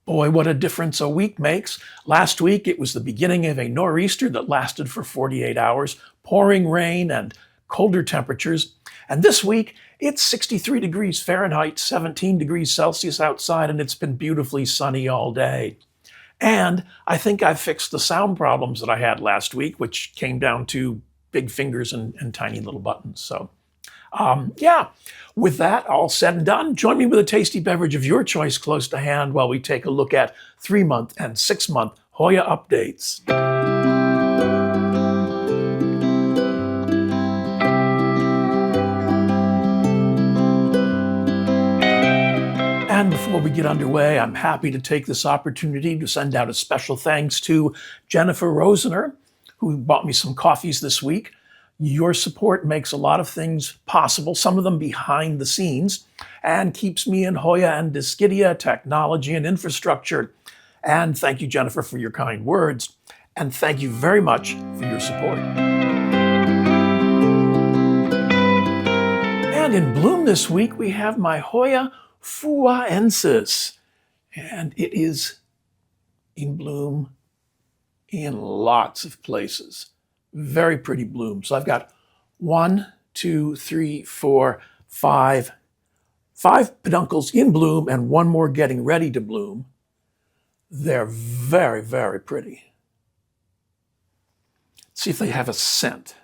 Boy, what a difference a week makes. Last week, it was the beginning of a nor'easter that lasted for 48 hours, pouring rain and colder temperatures. And this week, it's 63 degrees Fahrenheit, 17 degrees Celsius outside, and it's been beautifully sunny all day. And I think I've fixed the sound problems that I had last week, which came down to big fingers and tiny little buttons. So, yeah, with that all said and done, join me with a tasty beverage of your choice close to hand while we take a look at 3-month and 6-month Hoya updates. And before we get underway, I'm happy to take this opportunity to send out a special thanks to Jennifer Rosener, who bought me some coffees this week. Your support makes a lot of things possible, some of them behind the scenes, and keeps me in Hoya and Discidia, technology and infrastructure. And thank you, Jennifer, for your kind words. And thank you very much for your support. And in bloom this week, we have my Hoya fuaensis. And it is in bloom in lots of places. Very pretty bloom. So I've got 1, 2, 3, 4, 5 peduncles in bloom and one more getting ready to bloom. They're very, very pretty. Let's see if they have a scent.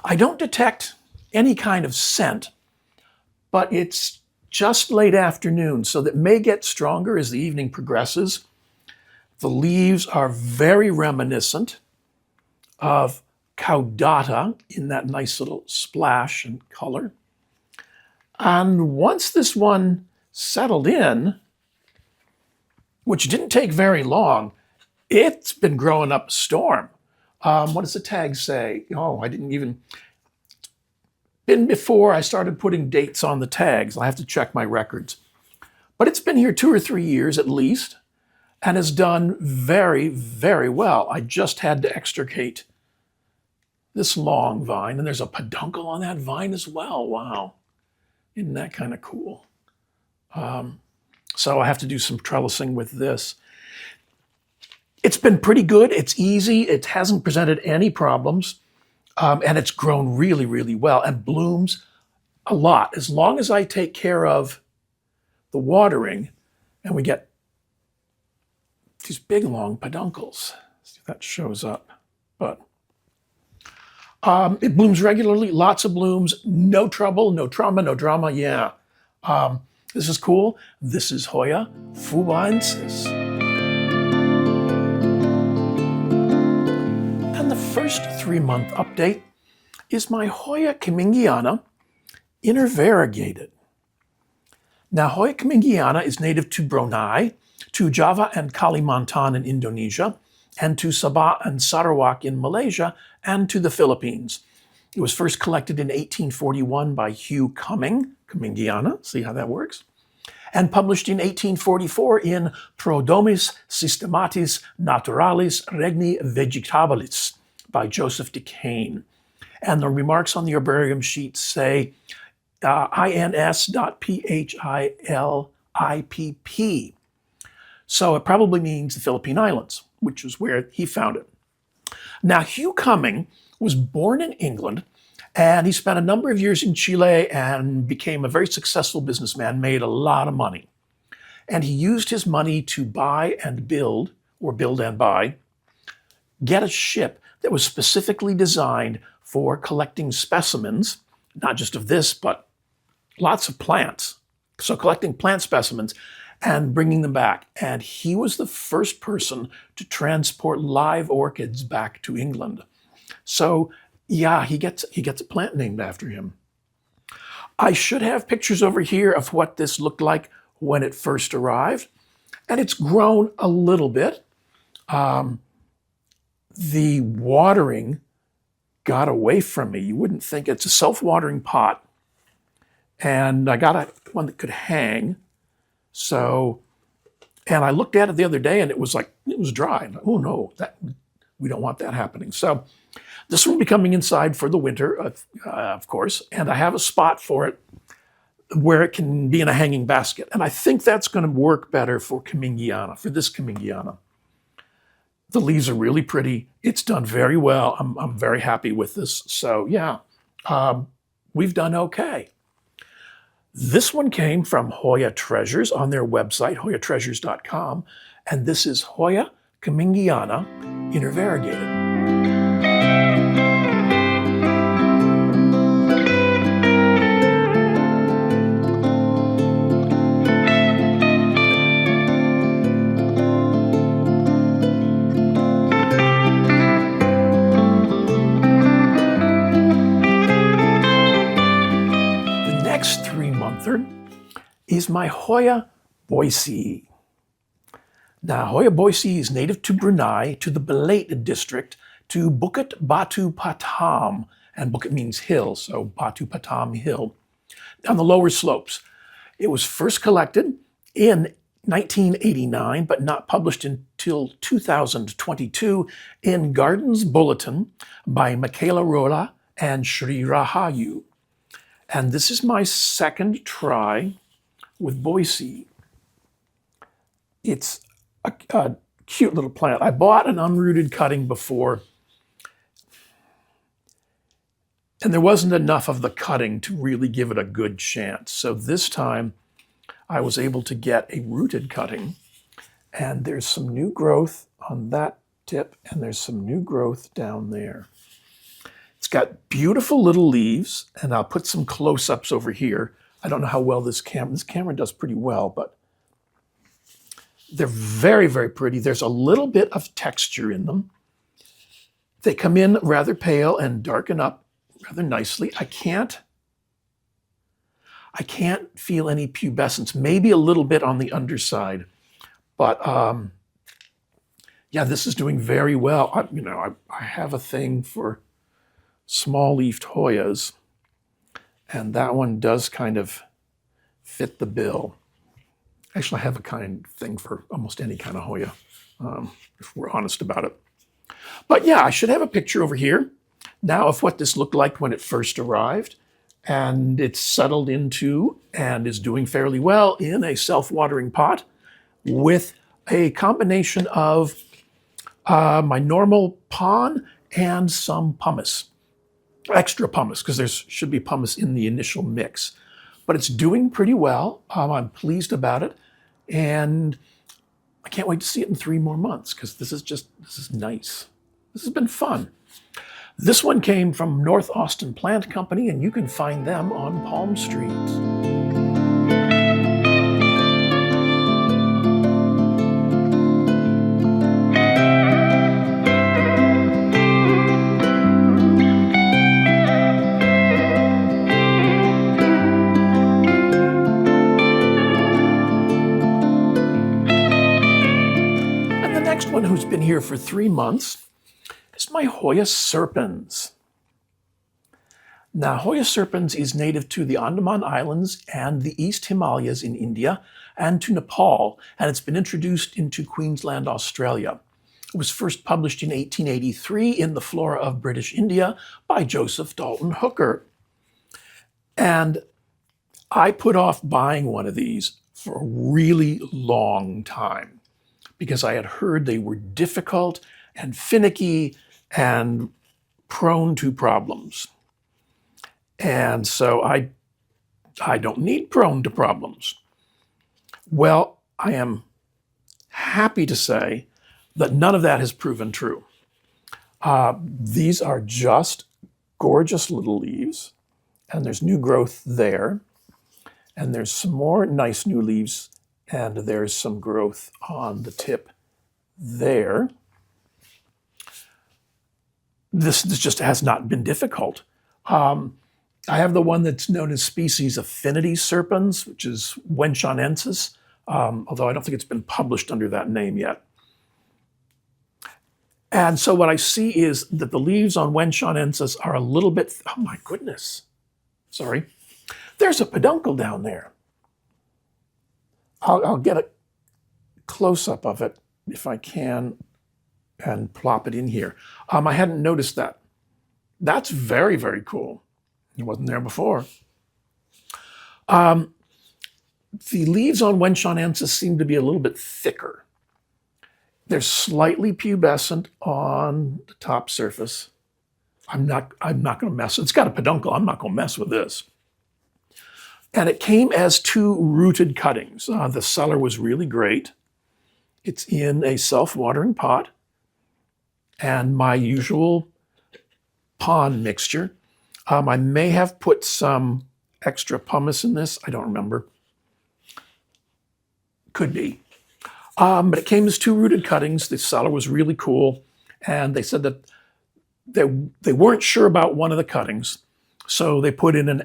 I don't detect any kind of scent, but it's just late afternoon, so that may get stronger as the evening progresses. The leaves are very reminiscent of caudata in that nice little splash and color. And once this one settled in, which didn't take very long, it's been growing up a storm. What does the tag say? Oh, I didn't even... Been before I started putting dates on the tags. I have to check my records. But it's been here 2 or 3 years at least and has done very, very well. I just had to extricate this long vine, and there's a peduncle on that vine as well. Wow. Isn't that kind of cool? So I have to do some trellising with this. It's been pretty good. It's easy. It hasn't presented any problems. And it's grown really, really well and blooms a lot. As long as I take care of the watering and we get these big, long peduncles. See if that shows up. But it blooms regularly, lots of blooms, no trouble, no trauma, no drama. Yeah, this is cool. This is Hoya fuaensis. The first 3-month update is my Hoya cumingiana intervariegated. Now, Hoya cumingiana is native to Brunei, to Java and Kalimantan in Indonesia, and to Sabah and Sarawak in Malaysia, and to the Philippines. It was first collected in 1841 by Hugh Cumingiana, see how that works, and published in 1844 in Prodromus Systematis Naturalis Regni Vegetabilis by Joseph Decane. And the remarks on the herbarium sheet say ins.philipp. So it probably means the Philippine Islands, which is where he found it. Now, Hugh Cumming was born in England, and he spent a number of years in Chile and became a very successful businessman, made a lot of money. And he used his money to buy and build, or build and buy, get a ship that was specifically designed for collecting specimens, not just of this, but lots of plants. So collecting plant specimens and bringing them back. And he was the first person to transport live orchids back to England. So yeah, he gets a plant named after him. I should have pictures over here of what this looked like when it first arrived. And it's grown a little bit. The watering got away from me. You wouldn't think. It's a self-watering pot. And I got one that could hang. So, and I looked at it the other day and it was dry. And, oh no, we don't want that happening. So this will be coming inside for the winter, of course, and I have a spot for it where it can be in a hanging basket. And I think that's going to work better for cumingiana, for this cumingiana. The leaves are really pretty. It's done very well. I'm very happy with this. So yeah, we've done okay. This one came from Hoya Treasures on their website, hoyatreasures.com. And this is Hoya cumingiana intervariegated. Is my Hoya boycei. Now, Hoya boycei is native to Brunei, to the Belait district, to Bukit Batu Patam, and Bukit means hill, so Batu Patam Hill, on the lower slopes. It was first collected in 1989, but not published until 2022 in Gardens Bulletin by Michaela Rola and Sri Rahayu. And this is my second try with boycei. It's a cute little plant. I bought an unrooted cutting before, and there wasn't enough of the cutting to really give it a good chance. So this time I was able to get a rooted cutting, and there's some new growth on that tip, and there's some new growth down there. It's got beautiful little leaves, and I'll put some close-ups over here. I don't know how well this camera does pretty well, but they're very, very pretty. There's a little bit of texture in them. They come in rather pale and darken up rather nicely. I can't feel any pubescence, maybe a little bit on the underside, but yeah, this is doing very well. I have a thing for small-leafed Hoyas, and that one does kind of fit the bill. Actually, I have a thing for almost any kind of Hoya, if we're honest about it. But yeah, I should have a picture over here now of what this looked like when it first arrived, and it's settled into and is doing fairly well in a self-watering pot with a combination of my normal pon and some pumice. Extra pumice, because there should be pumice in the initial mix. But it's doing pretty well. I'm pleased about it. And I can't wait to see it in 3 more months, because this is nice. This has been fun. This one came from North Austin Plant Company, and you can find them on Palm Street. One who's been here for 3 months is my Hoya serpens. Now, Hoya serpens is native to the Andaman Islands and the East Himalayas in India and to Nepal, and it's been introduced into Queensland, Australia. It was first published in 1883 in the Flora of British India by Joseph Dalton Hooker. And I put off buying one of these for a really long time, because I had heard they were difficult and finicky and prone to problems. And so I don't need prone to problems. Well, I am happy to say that none of that has proven true. These are just gorgeous little leaves, and there's new growth there, and there's some more nice new leaves, and there's some growth on the tip there. This just has not been difficult. I have the one that's known as species affinity serpens, which is wenchonensis, although I don't think it's been published under that name yet. And so what I see is that the leaves on wenchonensis are a little bit, oh my goodness, sorry. There's a peduncle down there. I'll get a close-up of it if I can and plop it in here. I hadn't noticed that. That's very, very cool. It wasn't there before. The leaves on wenchonensis seem to be a little bit thicker. They're slightly pubescent on the top surface. I'm not going to mess. It's got a peduncle. I'm not going to mess with this. And it came as 2 rooted cuttings. The cellar was really great. It's in a self-watering pot and my usual pond mixture. I may have put some extra pumice in this. I don't remember. Could be. But it came as 2 rooted cuttings. The cellar was really cool. And they said that they weren't sure about one of the cuttings. So they put in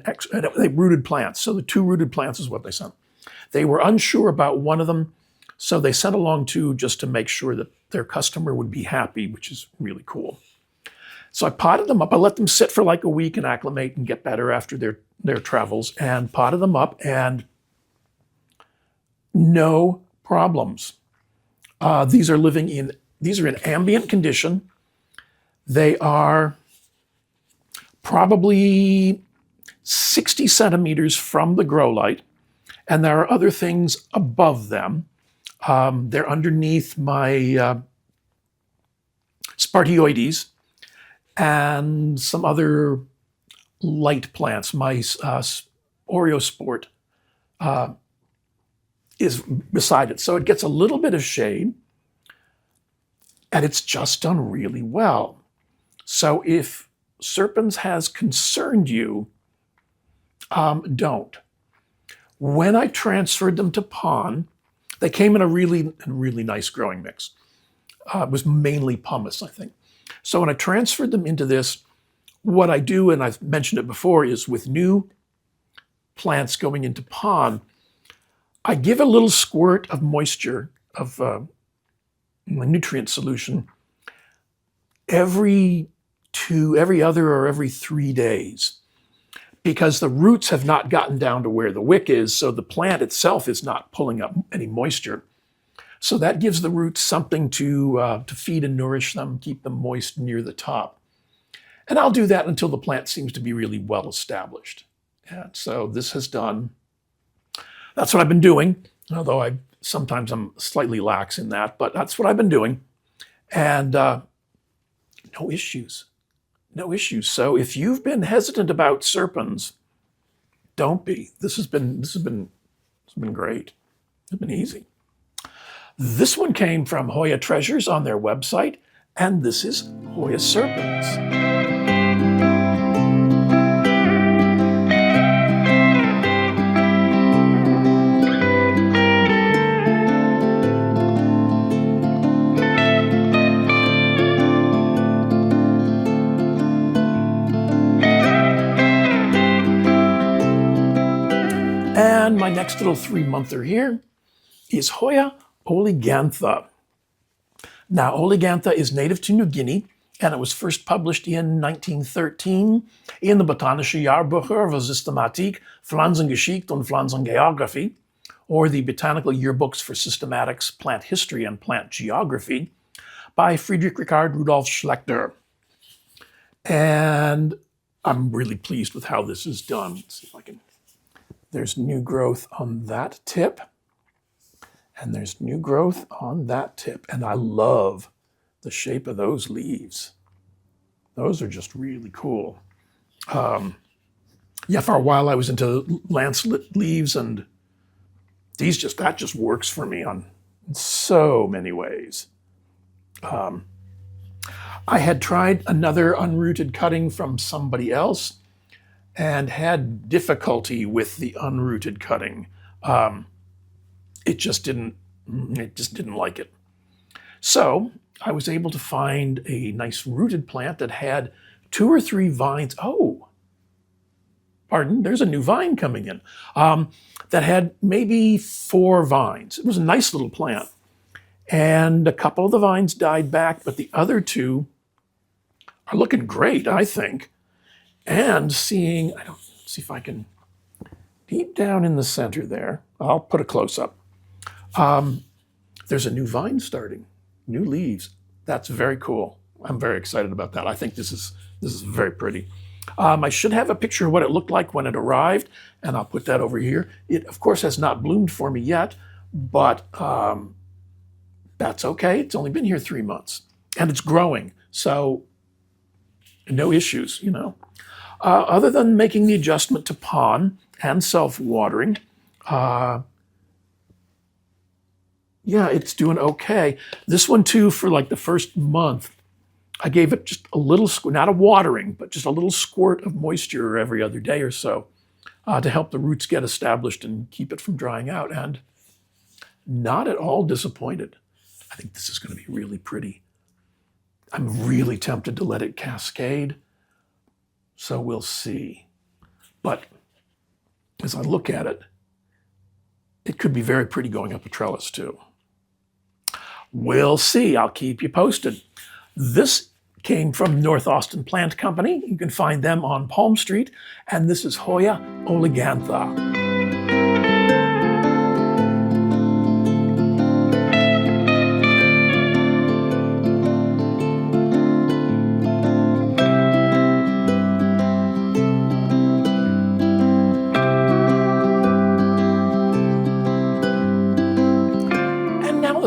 they rooted plants. So the 2 rooted plants is what they sent. They were unsure about one of them. So they sent along 2 just to make sure that their customer would be happy, which is really cool. So I potted them up. I let them sit for like a week and acclimate and get better after their travels, and potted them up, and no problems. These are in ambient condition. They are probably 60 centimeters from the grow light, and there are other things above them. They're underneath my spartioides and some other light plants. My Oreosparte is beside it. So it gets a little bit of shade, and it's just done really well. So if serpens has concerned you, don't. When I transferred them to pond, they came in a really nice growing mix. It was mainly pumice, I think. So when I transferred them into this, what I do, and I've mentioned it before, is with new plants going into pond, I give a little squirt of moisture of nutrient solution every other or every 3 days, because the roots have not gotten down to where the wick is, so the plant itself is not pulling up any moisture. So that gives the roots something to feed and nourish them, keep them moist near the top. And I'll do that until the plant seems to be really well established. And so this has done, that's what I've been doing, although sometimes I'm slightly lax in that, but that's what I've been doing. And no issues. No issues. So if you've been hesitant about serpens, don't be. This has been great. It's been easy. This one came from Hoya Treasures on their website, and this is Hoya serpens. And my next little 3-monther here is Hoya oligantha. Now, oligantha is native to New Guinea, and it was first published in 1913 in the Botanische Jahrbucher für Systematik, Pflanzengeschichte und Pflanzengeographie, or the Botanical Yearbooks for Systematics, Plant History, and Plant Geography, by Friedrich Richard Rudolf Schlechter. And I'm really pleased with how this is done. Let's see if I can. There's new growth on that tip. And there's new growth on that tip. And I love the shape of those leaves. Those are just really cool. Yeah, for a while I was into lancelet leaves, and that just works for me in so many ways. I had tried another unrooted cutting from somebody else and had difficulty with the unrooted cutting. It just didn't like it. So I was able to find a nice rooted plant that had 2 or 3 vines. Oh, pardon, there's a new vine coming in. That had maybe 4 vines. It was a nice little plant. And a couple of the vines died back, but the other 2 are looking great, I think. And see if I can, deep down in the center there, I'll put a close-up. There's a new vine starting, new leaves. That's very cool. I'm very excited about that. I think this is very pretty. I should have a picture of what it looked like when it arrived, and I'll put that over here. It, of course, has not bloomed for me yet, but that's okay. It's only been here 3 months, and it's growing, so no issues, you know. Other than making the adjustment to pond and self-watering, yeah, it's doing okay. This one too, for like the first month, I gave it just a little, not a watering, but just a little squirt of moisture every other day or so to help the roots get established and keep it from drying out. And not at all disappointed. I think this is going to be really pretty. I'm really tempted to let it cascade, so we'll see. But as I look at it, it could be very pretty going up a trellis too. We'll see. I'll keep you posted. This came from North Austin Plant Company. You can find them on Palm Street. And this is Hoya oligantha.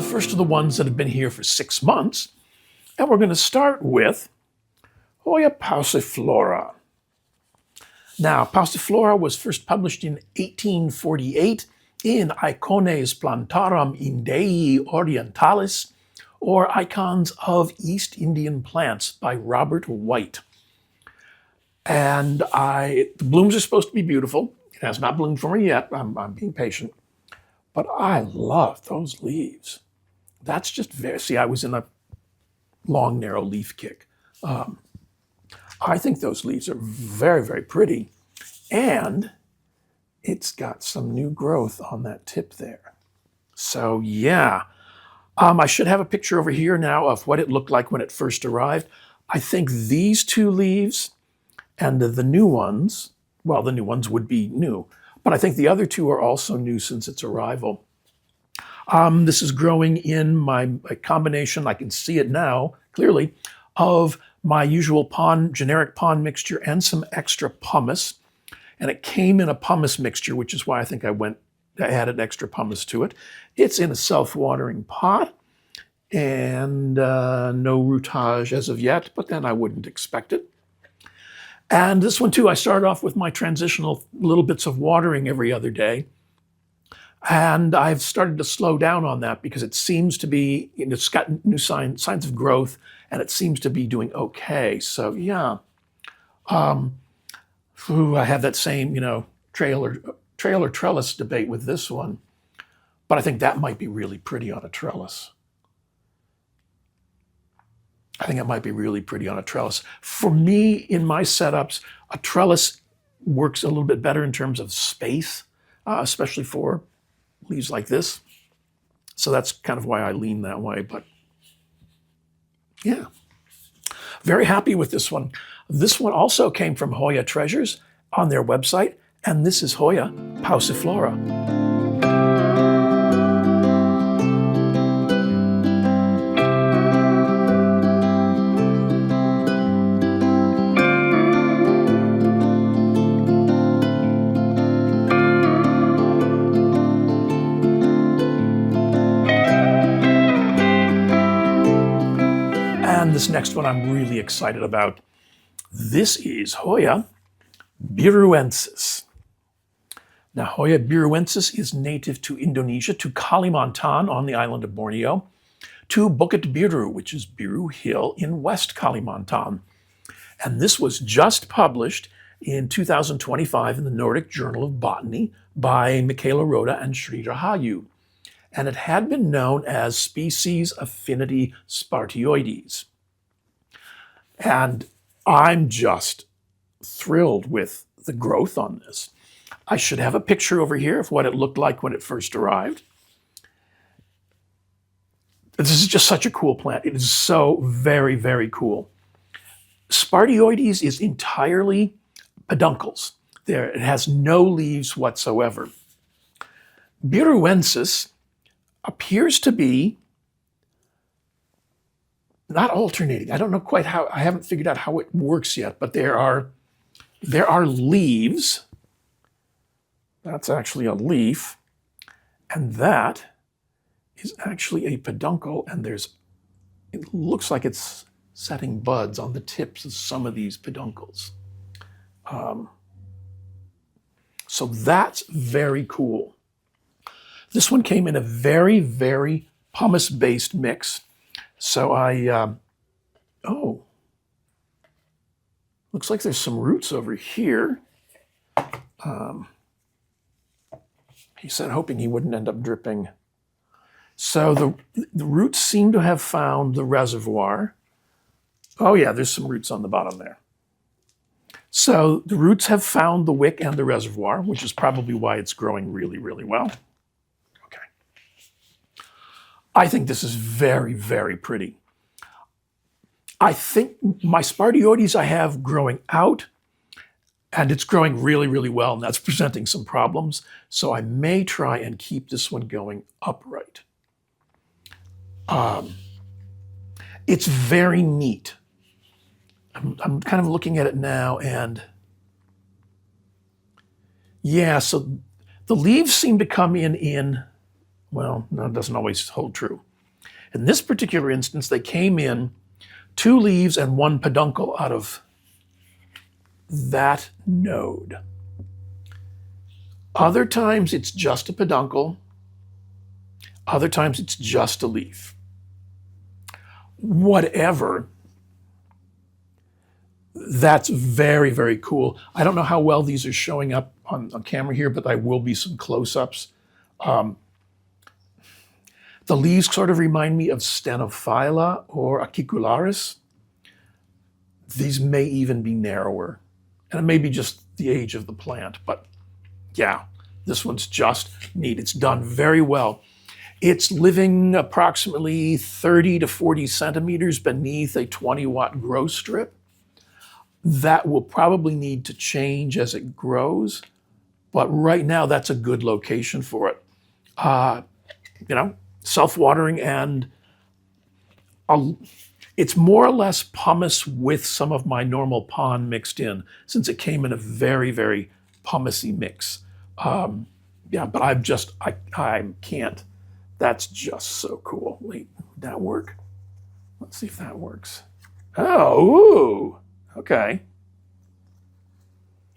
First of the ones that have been here for 6 months. And we're going to start with Hoya pauciflora. Now, pauciflora was first published in 1848 in Icones Plantarum Indei Orientalis, or Icons of East Indian Plants by Robert White. And the blooms are supposed to be beautiful. It has not bloomed for me yet. I'm being patient. But I love those leaves. That's just very, see, I was in a long, narrow leaf kick. I think those leaves are very, very pretty. And it's got some new growth on that tip there. So yeah, I should have a picture over here now of what it looked like when it first arrived. I think these 2 leaves and the new ones, well, the new ones would be new, but I think the other 2 are also new since its arrival. This is growing in my combination, I can see it now clearly, of my usual generic pond mixture and some extra pumice. And it came in a pumice mixture, which is why I think I added extra pumice to it. It's in a self-watering pot and no rootage as of yet, but then I wouldn't expect it. And this one too, I started off with my transitional little bits of watering every other day. And I've started to slow down on that because it seems to be, it's got new signs of growth, and it seems to be doing okay. So yeah, I have that same, trailer trellis debate with this one, but I think that might be really pretty on a trellis. I think it might be really pretty on a trellis. For me, in my setups, a trellis works a little bit better in terms of space, especially for leaves like this. So that's kind of why I lean that way, but yeah. Very happy with this one. This one also came from Hoya Treasures on their website, and this is Hoya pauciflora. And this next one I'm really excited about. This is Hoya biruensis. Now, Hoya biruensis is native to Indonesia, to Kalimantan on the island of Borneo, to Bukit Biru, which is Biru Hill in West Kalimantan. And this was just published in 2025 in the Nordic Journal of Botany by Michaela Rhoda and Sri Rahayu. And it had been known as species affinity Spartioides. And I'm just thrilled with the growth on this. I should have a picture over here of what it looked like when it first arrived. This is just such a cool plant. It is so very, very cool. Spartioides is entirely peduncles. It has no leaves whatsoever. Biruensis appears to be not alternating. I don't know quite how, I haven't figured out how it works yet, but there are there are leaves. That's actually a leaf. And that is actually a peduncle. And it looks like it's setting buds on the tips of some of these peduncles. So that's very cool. This one came in a very, very pumice-based mix. So oh, looks like there's some roots over here. He said, hoping he wouldn't end up dripping. So the roots seem to have found the reservoir. Oh yeah, there's some roots on the bottom there. So the roots have found the wick and the reservoir, which is probably why it's growing really, really well. Okay. I think this is very, very pretty. I think my Spartiotes I have growing out, and it's growing really, really well, and that's presenting some problems. So I may try and keep this one going upright. It's very neat. I'm kind of looking at it now, and yeah, so the leaves seem to come in, well, no, it doesn't always hold true. In this particular instance, they came in 2 leaves and 1 peduncle out of that node. Other times it's just a peduncle. Other times it's just a leaf. Whatever. That's very, very cool. I don't know how well these are showing up on camera here, but there will be some close-ups. The leaves sort of remind me of Stenophylla or Acicularis. These may even be narrower. And it may be just the age of the plant, but yeah, this one's just neat. It's done very well. It's living approximately 30 to 40 centimeters beneath a 20-watt grow strip. That will probably need to change as it grows, but right now that's a good location for it. You know, self-watering, and it's more or less pumice with some of my normal pond mixed in, since it came in a very, very pumicey mix. Yeah, but I can't. That's just so cool. Wait, would that work? Let's see if that works. Oh, ooh, okay.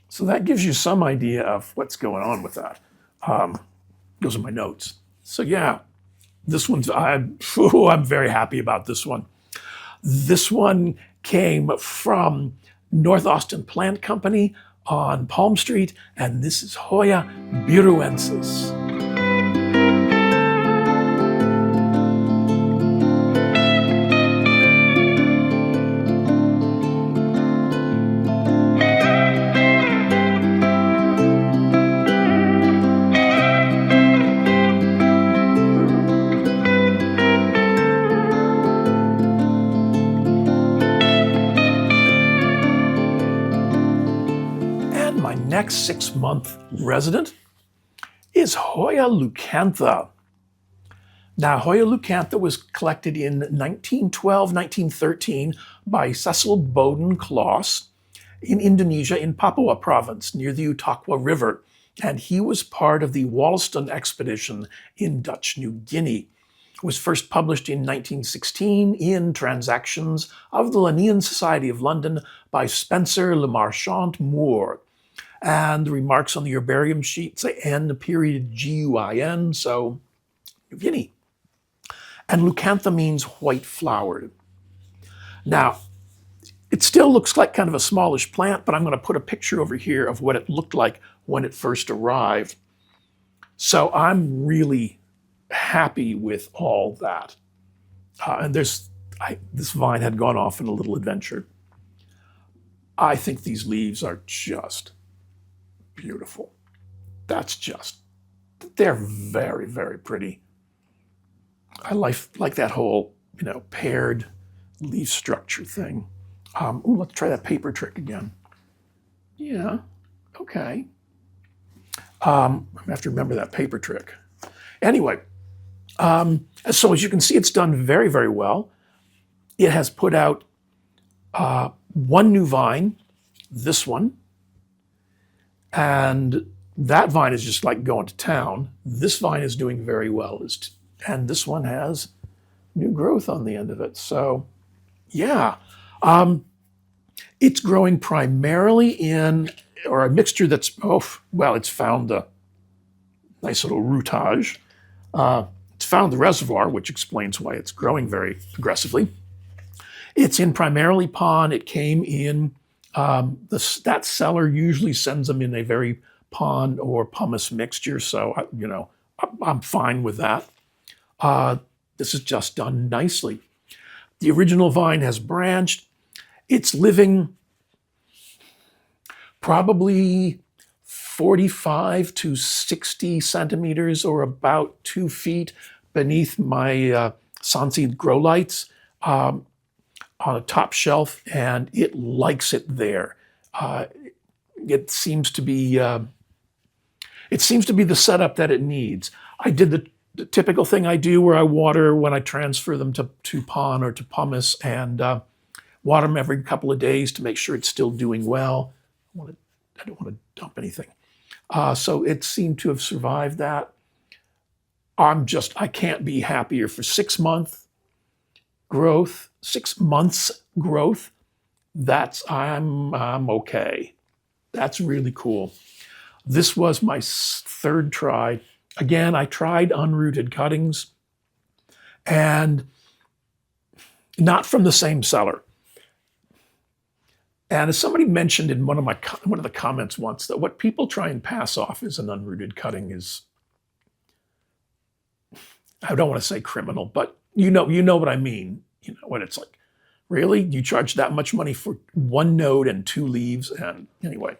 So that gives you some idea of what's going on with that. Those are my notes. So yeah, this one's, I'm very happy about this one. This one came from North Austin Plant Company on Palm Street, and this is Hoya biruensis. Next 6-month resident is Hoya leucantha. Now, Hoya leucantha was collected in 1912, 1913 by Cecil Bowden Kloss in Indonesia, in Papua province, near the Utaqua River. And he was part of the Wollaston expedition in Dutch New Guinea. It was first published in 1916 in Transactions of the Linnean Society of London by Spencer Le Marchant Moore. And the remarks on the herbarium sheet say N, period G-U-I-N, so New Guinea. And leucantha means white flowered. Now, it still looks like kind of a smallish plant, but I'm going to put a picture over here of what it looked like when it first arrived. So I'm really happy with all that. And this vine had gone off in a little adventure. I think these leaves are just beautiful. They're very, very pretty. I like that whole, paired leaf structure thing. Let's try that paper trick again. Yeah, okay. I have to remember that paper trick. Anyway, so as you can see, it's done very, very well. It has put out 1 new vine, this one, And that vine is just like going to town. This vine is doing very well. And this one has new growth on the end of it. So yeah, it's growing primarily in, or a mixture that's, it's found a nice little rootage. It's found the reservoir, which explains why it's growing very aggressively. It's in primarily pond. It came in, that seller usually sends them in a very pond or pumice mixture. So, I'm fine with that. This is just done nicely. The original vine has branched. It's living probably 45 to 60 centimeters or about 2 feet beneath my sunseed grow lights on a top shelf, and it likes it there. It seems to be the setup that it needs. I did the typical thing I do where I water when I transfer them to pond or to pumice, and water them every couple of days to make sure it's still doing well. I don't want to dump anything. So it seemed to have survived that. I can't be happier. For 6 months growth, I'm okay. That's really cool. This was my third try. Again, I tried unrooted cuttings, and not from the same seller. And as somebody mentioned in one of the comments once, that what people try and pass off as an unrooted cutting is, I don't want to say criminal, but you know what I mean. When it's like, really? You charge that much money for one node and 2 leaves? And anyway,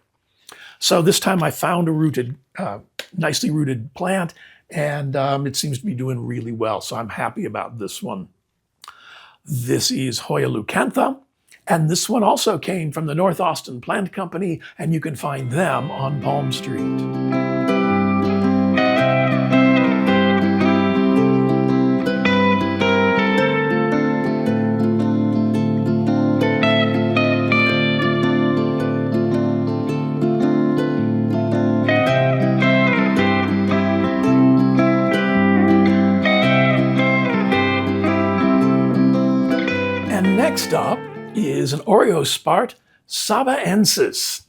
so this time I found a nicely rooted plant, and it seems to be doing really well. So I'm happy about this one. This is Hoya leucantha. And this one also came from the North Austin Plant Company, and you can find them on Palm Street. And next up is an Oreosparte sabaensis.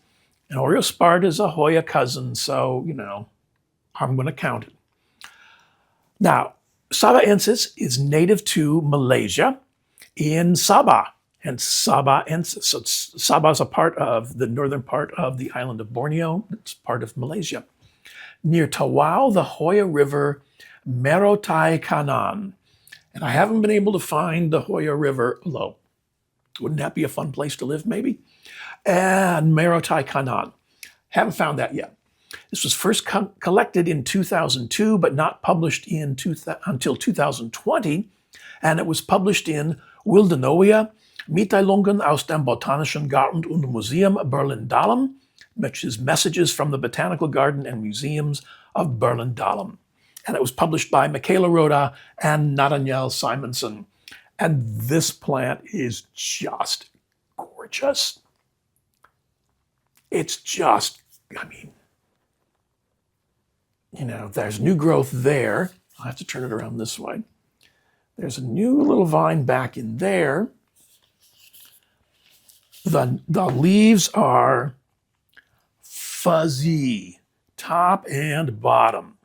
And Oreosparte is a Hoya cousin, so, I'm going to count it. Now, sabaensis is native to Malaysia in Sabah, and sabaensis. So Sabah is a part of the northern part of the island of Borneo. It's part of Malaysia. Near Tawau, the Hoya River, Merotai Kanan. And I haven't been able to find the Hoya River, although wouldn't that be a fun place to live, maybe? And Merotai Kanan. Haven't found that yet. This was first collected in 2002, but not published until 2020. And it was published in Wilde Neue Mitteilungen aus dem Botanischen Garten und Museum Berlin-Dahlem, which is Messages from the Botanical Garden and Museums of Berlin-Dahlem. And it was published by Michaela Rhoda and Nathaniel Simonson. And this plant is just gorgeous. It's just, there's new growth there. I'll have to turn it around this way. There's a new little vine back in there. The leaves are fuzzy, top and bottom.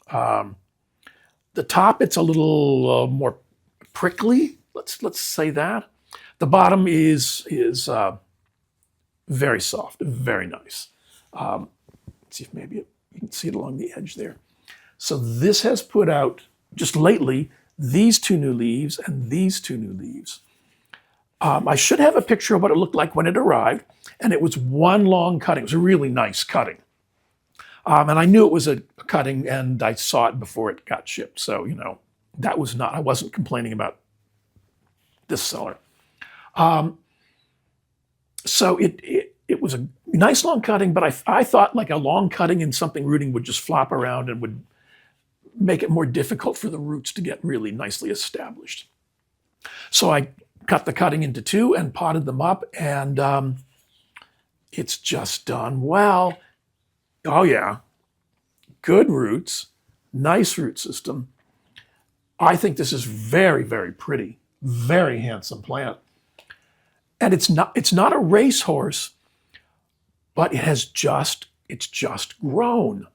The top, it's a little more prickly. Let's say that. The bottom is very soft, very nice. Let's see if maybe you can see it along the edge there. So this has put out just lately these 2 new leaves and these 2 new leaves. I should have a picture of what it looked like when it arrived, and it was one long cutting. It was a really nice cutting. And I knew it was a cutting, and I saw it before it got shipped. So, I wasn't complaining about this seller. So it was a nice long cutting, but I thought like a long cutting and something rooting would just flop around and would make it more difficult for the roots to get really nicely established. So I cut the cutting into 2 and potted them up, and it's just done well. Oh yeah, good roots, nice root system. I think this is very, very pretty, very handsome plant. And it's not a racehorse, but it's just grown.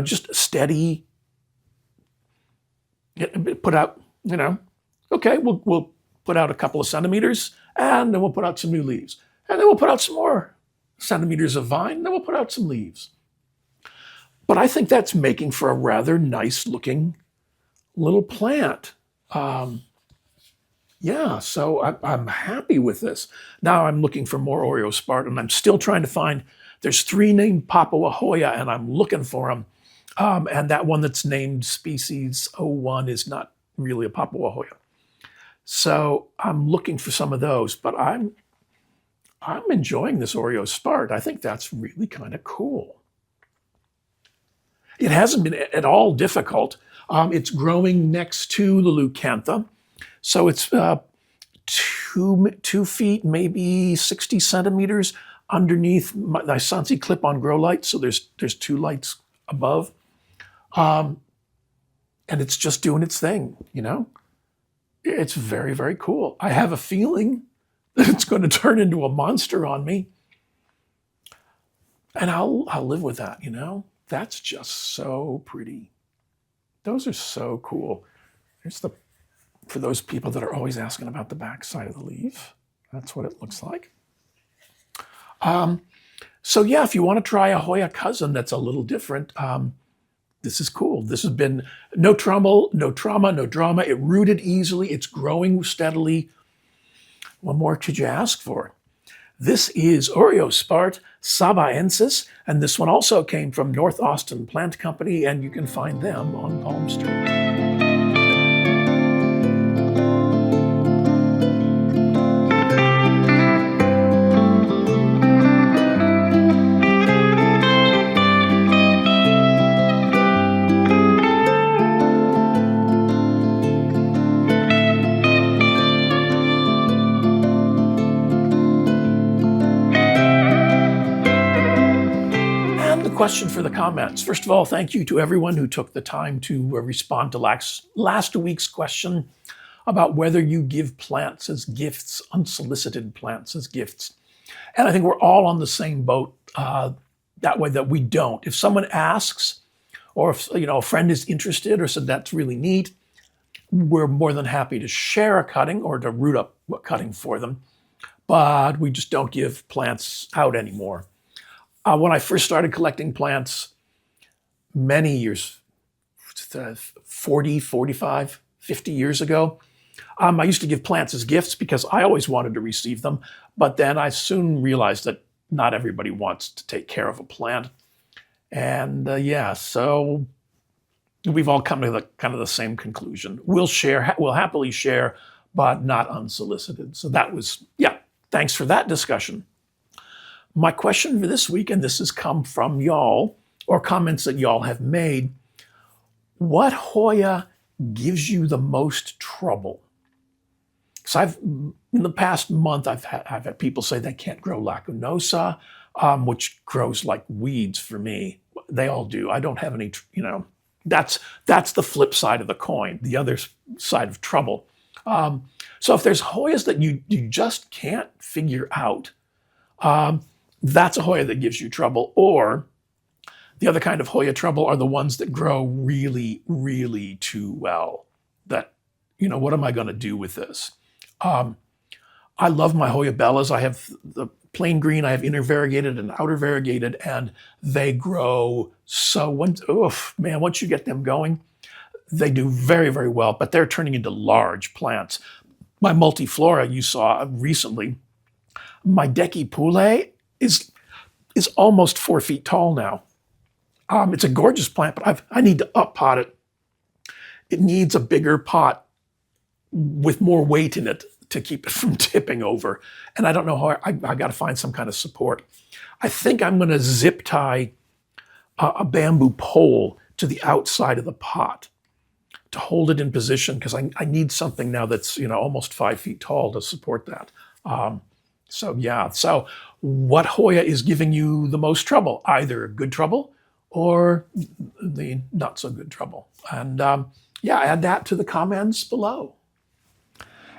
Just steady. Put out, okay, we'll put out a couple of centimeters, and then we'll put out some new leaves. And then we'll put out some more centimeters of vine, then we'll put out some leaves. But I think that's making for a rather nice looking little plant. Yeah, so I'm happy with this. Now I'm looking for more Oreosparte, and I'm still trying to find, there's 3 named Papua Hoya, and I'm looking for them. And that one that's named species 01 is not really a Papua Hoya. So I'm looking for some of those, but I'm enjoying this Oreosparte. I think that's really kind of cool. It hasn't been at all difficult. It's growing next to the leucantha. So it's 2 feet, maybe 60 centimeters underneath my Sansi clip-on grow light. So there's 2 lights above. And it's just doing its thing, It's very, very cool. I have a feeling that it's going to turn into a monster on me. And I'll live with that, That's just so pretty. Those are so cool. For those people that are always asking about the back side of the leaf, that's what it looks like. So yeah, if you want to try a Hoya cousin that's a little different, this is cool. This has been no trauma, no drama. It rooted easily. It's growing steadily. What more could you ask for? This is Oreosparte sabaensis, and this one also came from North Austin Plant Company, and you can find them on Palm Street. Question for the comments. First of all, thank you to everyone who took the time to respond to last week's question about whether you give plants as gifts, unsolicited plants as gifts. And I think we're all on the same boat that way, that we don't. If someone asks, or if a friend is interested or said that's really neat, we're more than happy to share a cutting or to root up a cutting for them. But we just don't give plants out anymore. When I first started collecting plants many years, 40, 45, 50 years ago, I used to give plants as gifts because I always wanted to receive them. But then I soon realized that not everybody wants to take care of a plant. And so we've all come to the same conclusion. We'll happily share, but not unsolicited. So that was, thanks for that discussion. My question for this week, and this has come from y'all, or comments that y'all have made, what Hoya gives you the most trouble? Because in the past month, I've had people say they can't grow lacunosa, which grows like weeds for me. They all do. I don't have any, that's the flip side of the coin, the other side of trouble. So if there's Hoyas that you just can't figure out, that's a Hoya that gives you trouble. Or the other kind of Hoya trouble are the ones that grow really, really too well. That, what am I going to do with this? I love my Hoya bellas. I have the plain green, I have inner variegated and outer variegated, and they grow so, once you get them going, they do very, very well, but they're turning into large plants. My multiflora you saw recently, my Deki Poulet is almost 4 feet tall now. It's a gorgeous plant, but I need to up pot it. It needs a bigger pot with more weight in it to keep it from tipping over. And I don't know how, I got to find some kind of support. I think I'm going to zip tie a bamboo pole to the outside of the pot to hold it in position, because I need something now that's almost 5 feet tall to support that. So yeah, so what Hoya is giving you the most trouble? Either good trouble or the not so good trouble. And yeah, add that to the comments below.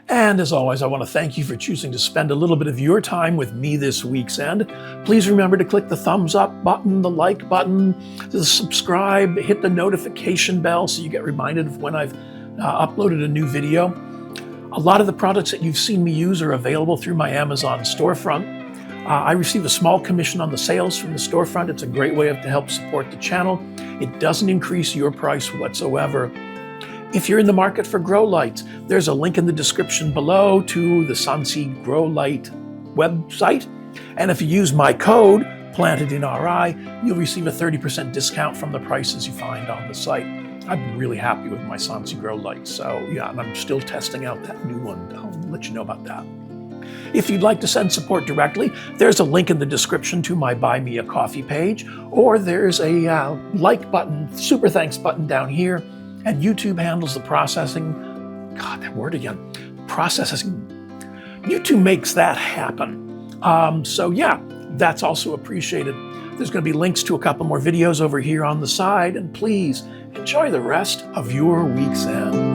And as always, I want to thank you for choosing to spend a little bit of your time with me this week's end. Please remember to click the thumbs up button, the like button, the subscribe, hit the notification bell so you get reminded of when I've uploaded a new video. A lot of the products that you've seen me use are available through my Amazon storefront. I receive a small commission on the sales from the storefront. It's a great way to help support the channel. It doesn't increase your price whatsoever. If you're in the market for grow lights, there's a link in the description below to the Sunseed Grow Light website. And if you use my code, Planted in RI, you'll receive a 30% discount from the prices you find on the site. I'm really happy with my Sunseed Grow Light. So yeah, and I'm still testing out that new one. I'll let you know about that. If you'd like to send support directly, there's a link in the description to my Buy Me a Coffee page, or there's a like button, super thanks button down here, and YouTube handles the processing. God, that word again. Processing. YouTube makes that happen. So yeah, that's also appreciated. There's going to be links to a couple more videos over here on the side, and please enjoy the rest of your week's end.